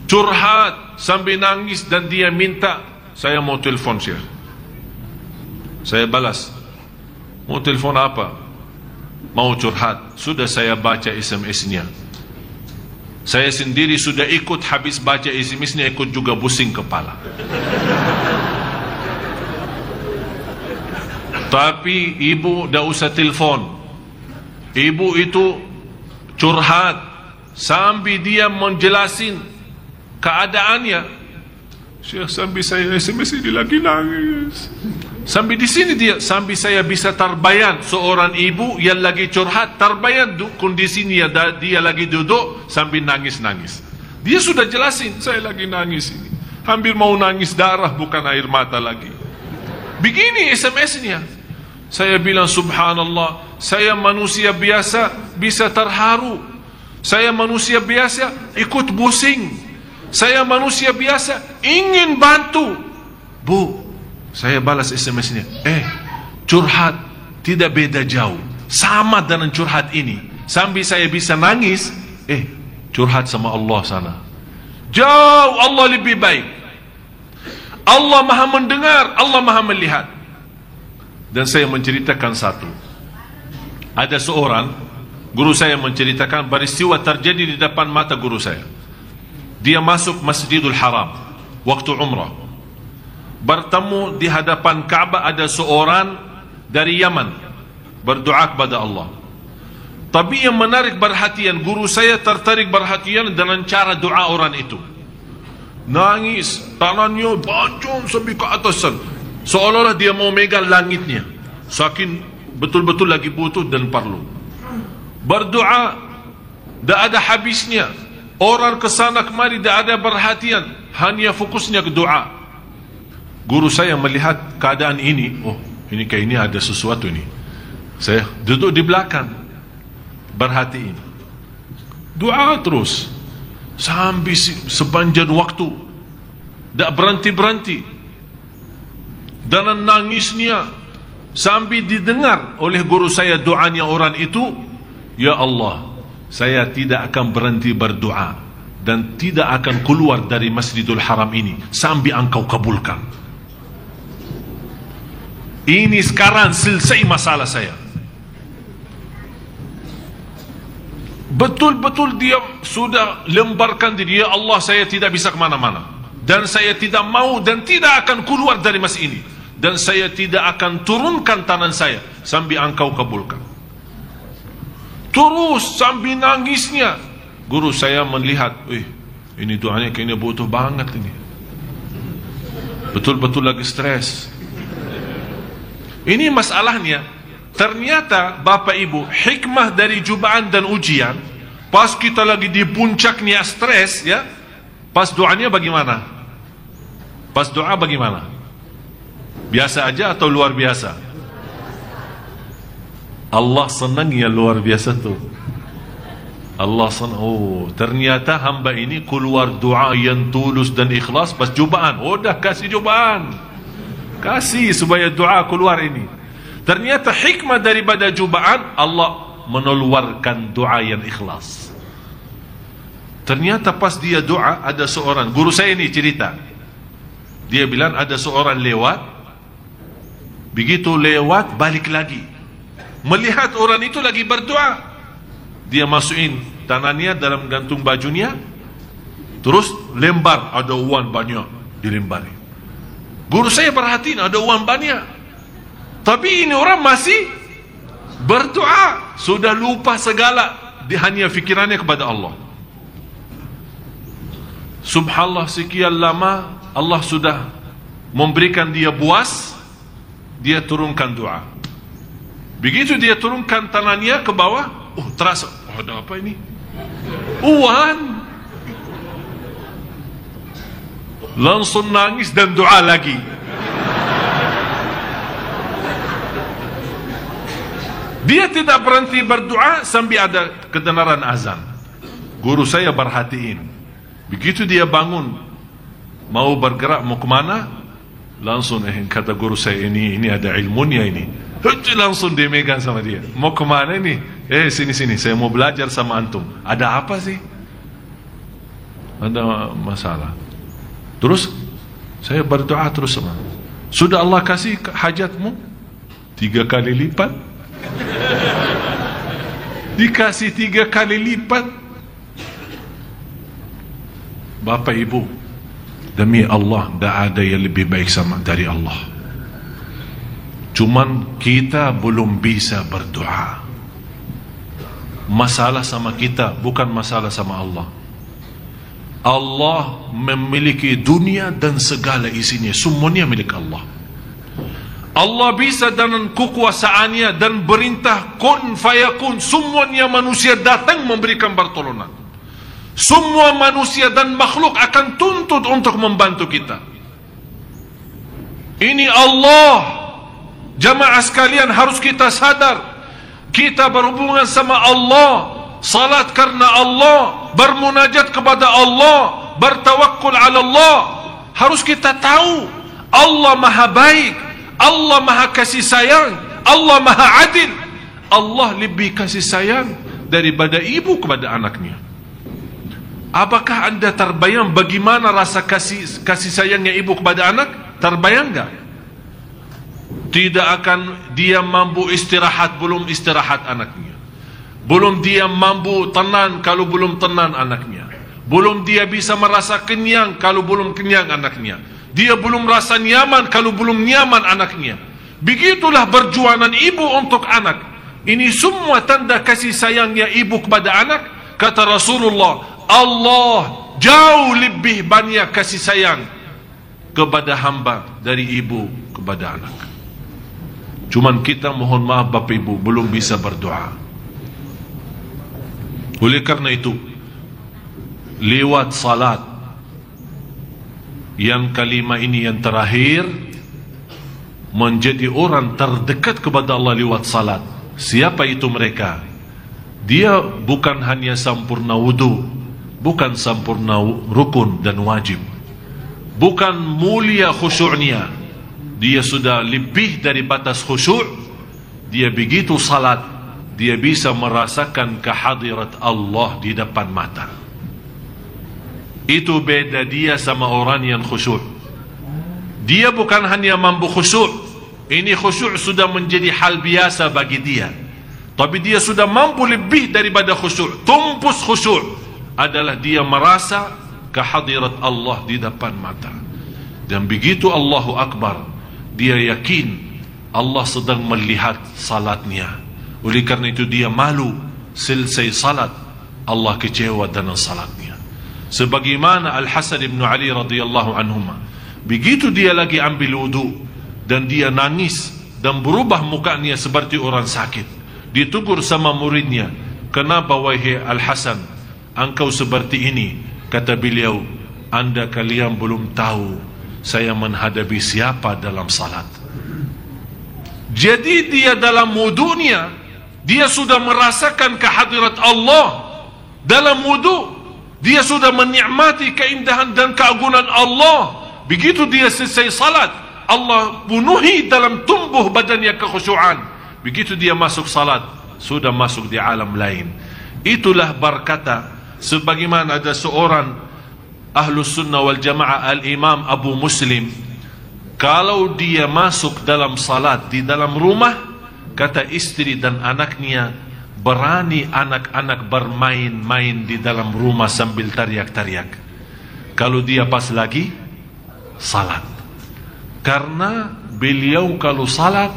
curhat sambil nangis, dan dia minta, saya mau telefon Syekh. Saya balas, mau telefon apa? Mau curhat. Sudah saya baca SMS-nya. Saya sendiri sudah ikut, habis baca SMS-nya ikut juga pusing kepala. Tapi ibu dah usah telefon. Ibu itu curhat sambil dia menjelasin keadaannya. Syekh, sambil saya SMS ini lagi nangis. Sambil di sini dia, sambil saya bisa terbayang seorang ibu yang lagi curhat, terbayang kondisinya, dia lagi duduk sambil nangis-nangis. Dia sudah jelasin, saya lagi nangis ini, hampir mau nangis darah, bukan air mata lagi. Begini SMS-nya. Saya bilang, subhanallah, saya manusia biasa bisa terharu. Saya manusia biasa ikut pusing. Saya manusia biasa ingin bantu. Bu, saya balas SMS-nya. Curhat tidak beda jauh, sama dengan curhat ini. Sambil saya bisa nangis, curhat sama Allah sana. Jauh Allah lebih baik. Allah maha mendengar, Allah maha melihat. Dan saya menceritakan satu. Ada seorang guru saya menceritakan peristiwa terjadi di depan mata guru saya. Dia masuk Masjidul Haram waktu umrah. Bertemu di hadapan Ka'bah ada seorang dari Yaman berdoa kepada Allah. Tapi yang menarik perhatian guru saya, tertarik perhatian dengan cara doa orang itu. Nangis, tangannya bancung sampai ke atasan, seolah-olah dia mau megang langitnya, saking betul-betul lagi butuh dan perlu. Berdoa tak ada habisnya. Orang kesana kemari tak ada perhatian, hanya fokusnya ke doa. Guru saya melihat keadaan ini, oh ini kayak ini ada sesuatu ini. Saya duduk di belakang, perhatiin. Doa terus sampai sepanjang waktu, tak berhenti-berhenti. Dan nangisnya sampai didengar oleh guru saya doanya orang itu. Ya Allah, saya tidak akan berhenti berdoa dan tidak akan keluar dari Masjidul Haram ini sampai engkau kabulkan. Ini sekarang selesai masalah saya. Betul-betul dia sudah lemparkan diri. Ya Allah, saya tidak bisa kemana-mana, dan saya tidak mau dan tidak akan keluar dari masjid ini, dan saya tidak akan turunkan tangan saya sampai engkau kabulkan. Terus sambil nangisnya, guru saya melihat, ini doanya kayaknya butuh banget ini, betul-betul lagi stres. Ini masalahnya. Ternyata Bapak Ibu, hikmah dari cubaan dan ujian, pas kita lagi di puncaknya stres, ya, pas doanya bagaimana? Pas doa bagaimana? Biasa aja atau luar biasa? Allah senang ya luar biasa tuh. Allah senang. Oh, ternyata hamba ini keluar doa yang tulus dan ikhlas pas cubaan. Oh, dah kasih cubaan, kasih supaya doa keluar ini. Ternyata hikmah daripada cubaan, Allah mengeluarkan doa yang ikhlas. Ternyata pas dia doa, ada seorang, guru saya ini cerita, dia bilang ada seorang lewat, begitu lewat balik lagi, melihat orang itu lagi berdoa, dia masukin tangannya dalam gantung bajunya, terus lembar, ada uang banyak dilembari. Guru saya perhatiin ada uang banyak, tapi ini orang masih berdoa, sudah lupa segala, dia hanya fikirannya kepada Allah. Subhanallah, sekian lama Allah sudah memberikan dia puas, dia turunkan doa. Begitu dia turunkan tangannya ke bawah, terasa, ada apa ini? Uang. Langsung nangis dan doa lagi. Dia tidak berhenti berdoa sampai ada kedengaran azan. Guru saya perhatiin. Begitu dia bangun, mau bergerak, mau kemana, langsung kata guru saya, ini ada ilmunya ini. Langsung dimegang sama dia. Mau kemana ini? Sini, saya mau belajar sama antum. Ada apa sih? Ada masalah. Terus saya berdoa terus sama. Sudah Allah kasih hajatmu 3 kali lipat. Dikasih 3 kali lipat. Bapak Ibu, demi Allah, tidak ada yang lebih baik sama dari Allah. Cuman kita belum bisa berdoa. Masalah sama kita, bukan masalah sama Allah. Allah memiliki dunia dan segala isinya, semuanya milik Allah. Allah bisa dengan kekuasaannya dan perintah kun fayakun, semuanya manusia datang memberikan pertolongan. Semua manusia dan makhluk akan tuntut untuk membantu kita. Ini Allah. Jamaah sekalian, harus kita sadar, kita berhubungan sama Allah, salat karena Allah, bermunajat kepada Allah, bertawakkul ala Allah. Harus kita tahu Allah maha baik, Allah maha kasih sayang, Allah maha adil. Allah lebih kasih sayang daripada ibu kepada anaknya. Apakah anda terbayang bagaimana rasa kasih sayangnya ibu kepada anak? Terbayang enggak? Tidak akan dia mampu istirahat belum istirahat anaknya. Belum dia mampu tenang kalau belum tenang anaknya. Belum dia bisa merasa kenyang kalau belum kenyang anaknya. Dia belum rasa nyaman kalau belum nyaman anaknya. Begitulah perjuangan ibu untuk anak. Ini semua tanda kasih sayangnya ibu kepada anak. Kata Rasulullah, Allah jauh lebih banyak kasih sayang kepada hamba dari ibu kepada anak. Cuman kita mohon maaf Bapak Ibu belum bisa berdoa. Oleh karena itu, lewat salat yang kalima ini yang terakhir, menjadi orang terdekat kepada Allah lewat salat. Siapa itu mereka? Dia bukan hanya sempurna wudu, bukan sempurna rukun dan wajib, bukan mulia khusyuknya, dia sudah lebih dari batas khusyuk. Dia begitu salat, dia bisa merasakan kehadirat Allah di depan mata. Itu beda dia sama orang yang khusyuk. Dia bukan hanya mampu khusyuk, ini khusyuk sudah menjadi hal biasa bagi dia, tapi dia sudah mampu lebih daripada khusyuk. Tumpus khusyuk adalah dia merasa kehadirat Allah di depan mata. Dan begitu Allahu Akbar, dia yakin Allah sedang melihat salatnya. Oleh karena itu dia malu. Selesai salat, Allah kecewa dengan salatnya. Sebagaimana Al-Hasan ibn Ali radhiyallahu anhuma, begitu dia lagi ambil wudu dan dia nangis dan berubah mukanya seperti orang sakit. Ditegur sama muridnya, kenapa wahai Al-Hasan engkau seperti ini? Kata beliau, anda kalian belum tahu saya menghadapi siapa dalam salat. Jadi dia dalam wudunya, dia sudah merasakan kehadirat Allah. Dalam wudu, dia sudah menikmati keindahan dan keagungan Allah. Begitu dia selesai salat, Allah penuhi dalam tumbuh badannya kekhusyuan. Begitu dia masuk salat, sudah masuk di alam lain. Itulah berkata, sebagaimana ada seorang Ahlus Sunnah wal Jamaah, Al-Imam Abu Muslim, kalau dia masuk dalam salat di dalam rumah, kata istri dan anaknya, berani anak-anak bermain-main di dalam rumah sambil teriak-teriak kalau dia pas lagi salat. Karena beliau kalau salat,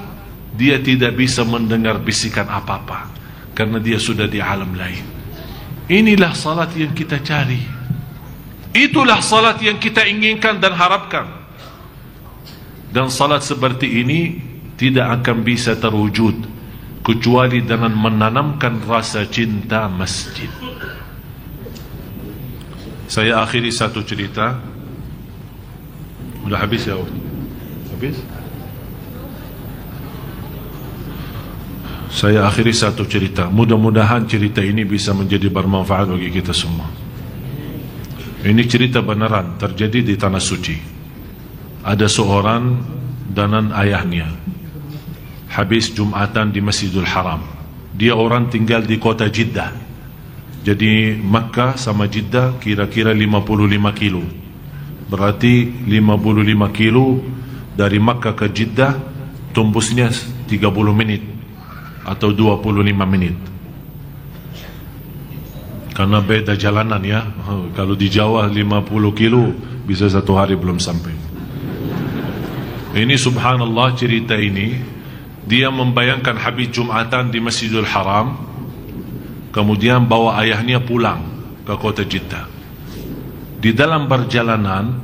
dia tidak bisa mendengar bisikan apa-apa, karena dia sudah di alam lain. Inilah salat yang kita cari. Itulah salat yang kita inginkan dan harapkan. Dan salat seperti ini tidak akan bisa terwujud kecuali dengan menanamkan rasa cinta masjid. Saya akhiri satu cerita. Udah habis ya? Habis? Saya akhiri satu cerita. Mudah-mudahan cerita ini bisa menjadi bermanfaat bagi kita semua. Ini cerita beneran terjadi di Tanah Suci. Ada seorang dengan ayahnya. habis Jumatan di Masjidil Haram. Dia orang tinggal di kota Jeddah. Jadi Makkah sama Jeddah kira-kira 55 kilo. Berarti 55 kilo dari Makkah ke Jeddah tembusnya 30 menit atau 25 menit. Karena beda jalanan ya. Kalau di Jawa 50 kilo bisa 1 hari belum sampai. Ini subhanallah, cerita ini dia membayangkan habis Jumatan di Masjidil Haram, kemudian bawa ayahnya pulang ke kota Jeddah. Di dalam perjalanan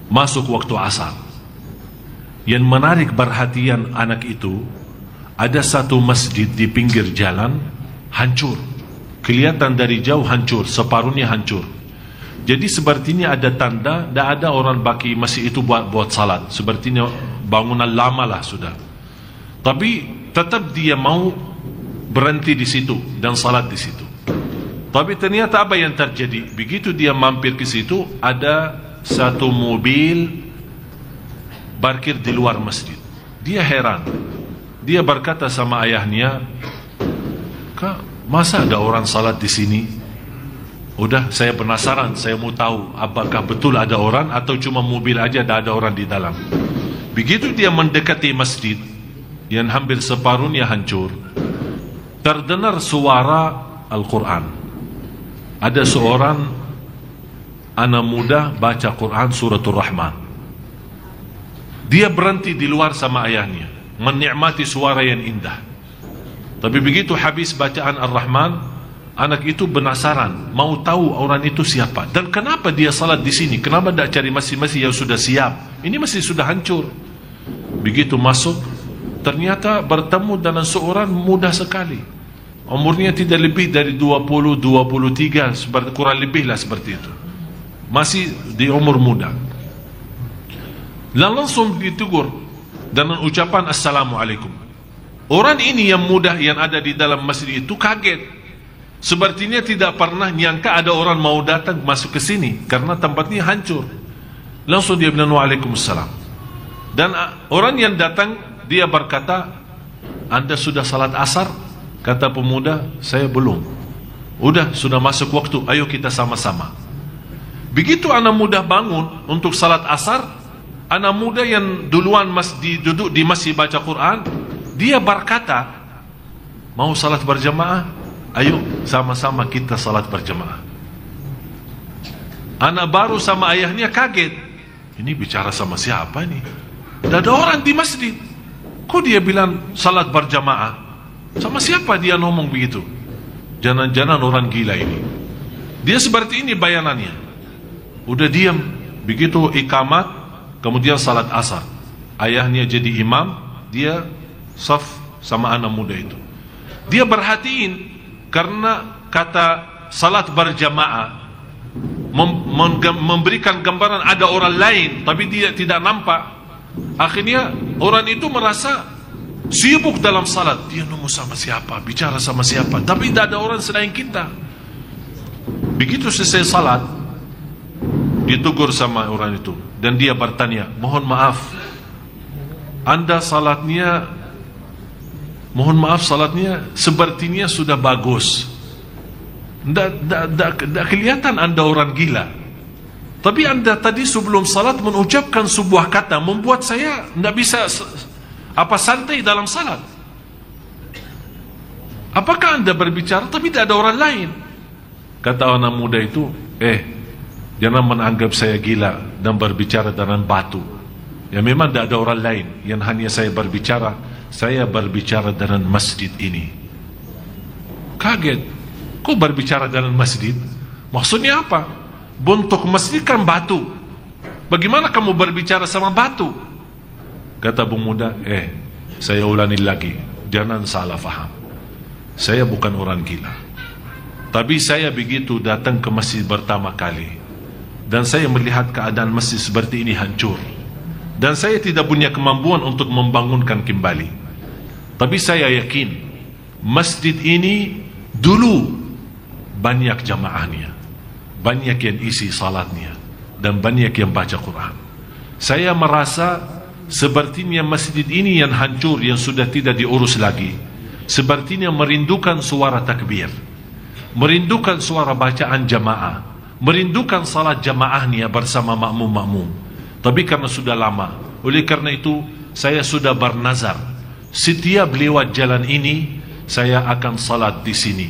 masuk waktu asar. Yang menarik perhatian anak itu, ada satu masjid di pinggir jalan hancur. Kelihatan dari jauh hancur, separuhnya hancur. Jadi sepertinya ada tanda, tidak ada orang bagi masjid itu buat salat. Sepertinya bangunan lama lah sudah. Tapi tetap dia mau berhenti di situ dan salat di situ. Tapi ternyata apa yang terjadi? Begitu dia mampir ke situ, ada satu mobil parkir di luar masjid. Dia heran. Dia berkata sama ayahnya, "Kak, masa ada orang salat di sini?" Udah, saya penasaran, saya mau tahu apakah betul ada orang atau cuma mobil aja, tidak ada orang di dalam. Begitu dia mendekati masjid yang hampir separuhnya hancur, terdengar suara Al-Quran. Ada seorang anak muda baca Quran suratul Rahman. Dia berhenti di luar sama ayahnya, menikmati suara yang indah. Tapi begitu habis bacaan Ar-Rahman, anak itu penasaran, mau tahu orang itu siapa dan kenapa dia salat di sini. Kenapa tidak cari masjid-masjid yang sudah siap? Ini masjid sudah hancur. Begitu masuk, ternyata bertemu dengan seorang muda sekali. Umurnya tidak lebih dari 20-23, kurang lebih lah seperti itu. Masih di umur muda. Dan langsung ditegur dengan ucapan Assalamualaikum. Orang ini yang muda yang ada di dalam masjid itu kaget. Sepertinya tidak pernah nyangka ada orang mau datang masuk ke sini karena tempatnya hancur. Langsung dia bilang Waalaikumsalam. Dan orang yang datang dia berkata, "Anda sudah salat asar?" Kata pemuda, "Saya belum." "Udah, sudah masuk waktu, ayo kita sama-sama." Begitu anak muda bangun untuk salat asar, anak muda yang duluan duduk di masjid baca Quran, dia berkata, "Mau salat berjamaah? Ayo sama-sama kita salat berjamaah." Anak baru sama ayahnya kaget. Ini bicara sama siapa ini? Tidak ada orang di masjid. Kok dia bilang salat berjamaah? Sama siapa dia ngomong begitu? Jangan-jangan orang gila ini. Dia seperti ini bayanannya. Udah diam. Begitu ikamat, kemudian salat asar. Ayahnya jadi imam, dia saf sama anak muda itu. Dia perhatiin, karena kata salat berjamaah memberikan gambaran ada orang lain, tapi dia tidak nampak. Akhirnya orang itu merasa sibuk dalam salat. Dia nunggu sama siapa, bicara sama siapa, tapi tidak ada orang selain kita. Begitu selesai salat, ditegur sama orang itu, dan dia bertanya, "Mohon maaf, Anda salatnya, mohon maaf salatnya sepertinya sudah bagus. Tidak kelihatan Anda orang gila. Tapi Anda tadi sebelum salat mengucapkan sebuah kata membuat saya tidak bisa santai dalam salat. Apakah Anda berbicara tapi tidak ada orang lain?" Kata anak muda itu, "Jangan menganggap saya gila dan berbicara dengan batu. Ya memang tidak ada orang lain yang hanya saya berbicara. Saya berbicara dengan masjid ini." Kaget. Kok berbicara dengan masjid? Maksudnya apa? Bentuk masjid kan batu. Bagaimana kamu berbicara sama batu? Kata pemuda, saya ulangi lagi, jangan salah faham. Saya bukan orang gila. Tapi saya begitu datang ke masjid pertama kali, dan saya melihat keadaan masjid seperti ini hancur, dan saya tidak punya kemampuan untuk membangunkan kembali. Tapi saya yakin masjid ini dulu banyak jamaahnya, banyak yang isi salatnya, dan banyak yang baca Quran. Saya merasa sepertinya masjid ini yang hancur, yang sudah tidak diurus lagi, sepertinya merindukan suara takbir, merindukan suara bacaan jamaah, merindukan salat jamaahnya bersama makmum-makmum. Tapi karena sudah lama, oleh karena itu saya sudah bernazar, setiap lewat jalan ini saya akan salat di sini,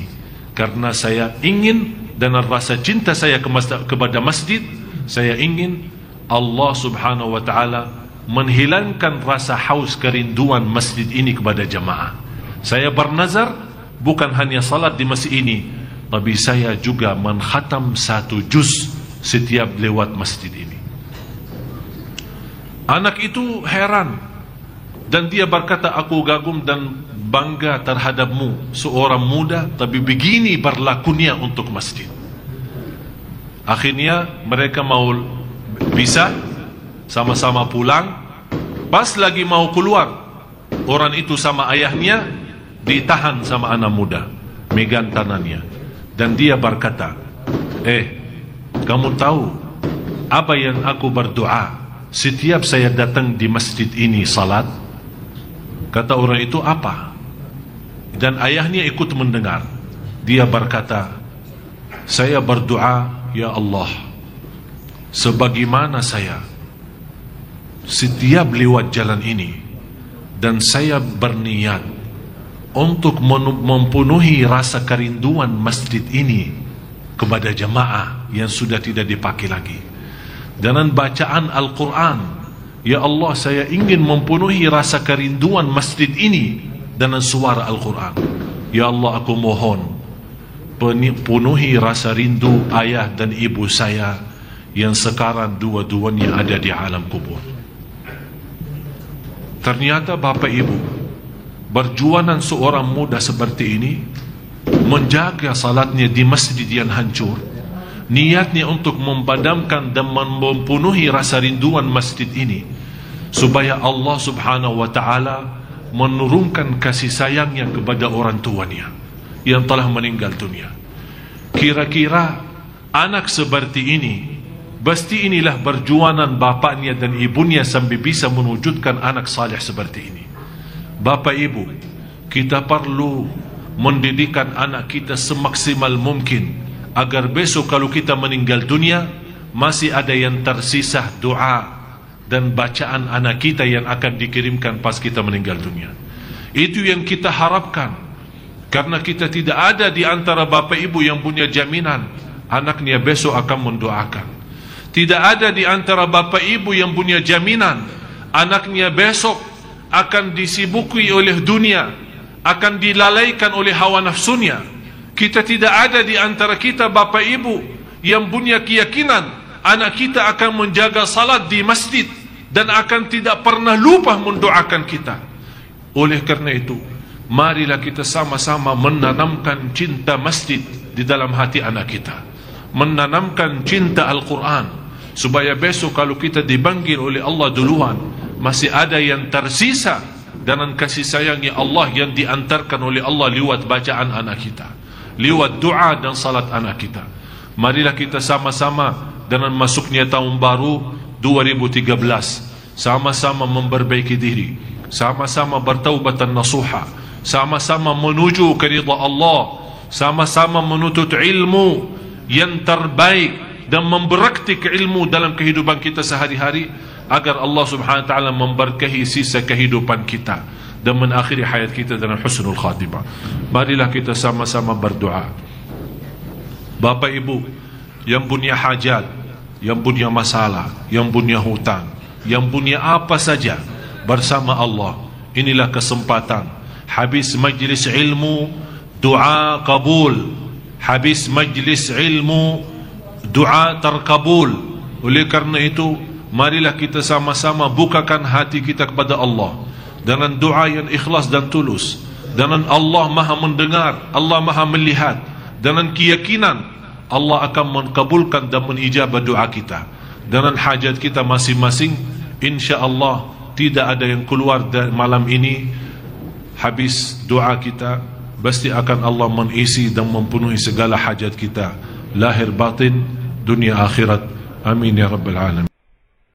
karena saya ingin, dan rasa cinta saya kepada masjid, saya ingin Allah subhanahu wa ta'ala menghilangkan rasa haus kerinduan masjid ini kepada jamaah. Saya bernazar bukan hanya salat di masjid ini, tapi saya juga menkhatam 1 juz setiap lewat masjid ini. Anak itu heran, dan dia berkata, aku kagum dan bangga terhadapmu, seorang muda tapi begini berlakunya untuk masjid. Akhirnya mereka mau bisa sama-sama pulang. Pas lagi mau keluar, orang itu sama ayahnya ditahan sama anak muda, megang tangannya, dan dia berkata, kamu tahu apa yang aku berdoa setiap saya datang di masjid ini salat? Kata orang itu, apa? Dan ayahnya ikut mendengar. Dia berkata, saya berdoa, ya Allah, sebagaimana saya setiap lewat jalan ini, dan saya berniat untuk mempenuhi rasa kerinduan masjid ini kepada jamaah yang sudah tidak dipakai lagi, dengan bacaan Al-Quran, ya Allah, saya ingin mempenuhi rasa kerinduan masjid ini dengan suara Al-Quran. Ya Allah, aku mohon penuhi rasa rindu ayah dan ibu saya yang sekarang dua-duanya ada di alam kubur. Ternyata Bapak Ibu, perjuangan seorang muda seperti ini menjaga salatnya di masjid yang hancur, niatnya untuk memadamkan dan mempenuhi rasa rinduan masjid ini, supaya Allah subhanahu wa ta'ala menurunkan kasih sayangnya kepada orang tuanya yang telah meninggal dunia. Kira-kira anak seperti ini, pasti inilah perjuangan bapaknya dan ibunya sampai bisa mewujudkan anak saleh seperti ini. Bapak Ibu, kita perlu mendidikkan anak kita semaksimal mungkin, agar besok kalau kita meninggal dunia, masih ada yang tersisa doa dan bacaan anak kita yang akan dikirimkan pas kita meninggal dunia. Itu yang kita harapkan, karena kita tidak ada di antara bapak ibu yang punya jaminan anaknya besok akan mendoakan. Tidak ada di antara bapak ibu yang punya jaminan anaknya besok akan disibuki oleh dunia, akan dilalaikan oleh hawa nafsunya. Kita tidak ada di antara kita bapak ibu yang punya keyakinan anak kita akan menjaga salat di masjid dan akan tidak pernah lupa mendoakan kita. Oleh karena itu, marilah kita sama-sama menanamkan cinta masjid di dalam hati anak kita, menanamkan cinta Al-Quran, supaya besok kalau kita dipanggil oleh Allah duluan, masih ada yang tersisa dengan kasih sayangnya Allah yang diantarkan oleh Allah lewat bacaan anak kita, lewat doa dan salat anak kita. Marilah kita sama-sama dengan masuknya tahun baru 2013, sama-sama memperbaiki diri, sama-sama bertaubatan nasuha, sama-sama menuju ke ridha Allah, sama-sama menuntut ilmu yang terbaik dan memberaktik ilmu dalam kehidupan kita sehari-hari, agar Allah subhanahu wa ta'ala memberkahi sisa kehidupan kita dan mengakhiri hayat kita dengan husnul khatimah. Marilah kita sama-sama berdoa. Bapak ibu yang punya hajat, yang punya masalah, yang punya hutang, yang punya apa saja bersama Allah, inilah kesempatan. Habis majlis ilmu, doa kabul. Habis majlis ilmu, doa terkabul. Oleh karena itu, marilah kita sama-sama bukakan hati kita kepada Allah dengan doa yang ikhlas dan tulus, dengan Allah maha mendengar, Allah maha melihat, dengan keyakinan Allah akan mengabulkan dan menijabah doa kita. Dengan hajat kita masing-masing, insya-Allah tidak ada yang keluar dari malam ini habis doa kita, pasti akan Allah mengisi dan mempenuhi segala hajat kita, lahir batin, dunia akhirat. Amin ya rabbal alamin.